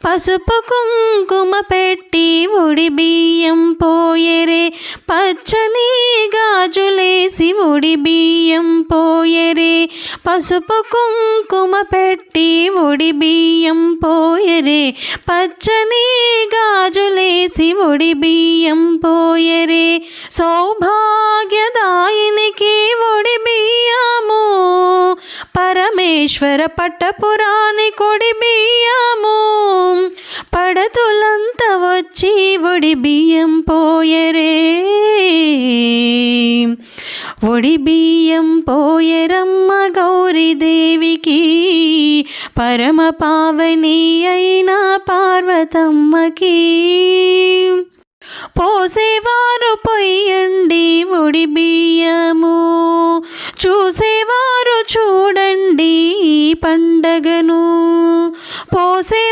పసుపు కుంకుమ పెట్టి ఒడి బియ్యం పోయరే, పచ్చని గాజులేసి ఒడి బియ్యం పోయరే. పసుపు కుంకుమ పెట్టి ఒడి బియ్యం పోయరే, పచ్చని గాజులేసి ఒడి బియ్యం పోయరే. సౌభాగ్యదాయినికి ఒడి బియ్యము, పరమేశ్వర పట్టపురాణి కొడి బియ్యము. పడతులంతా వచ్చి ఒడి బియ్యం పోయరే, ఒడి బియ్యం పోయరమ్మ గౌరీదేవికి, పరమ పావని అయిన పార్వతమ్మకి. పోసేవారు పొయ్యండి ఒడి బియ్యము, చూసేవారు చూడండి ఈ పండగను. పోసేవారు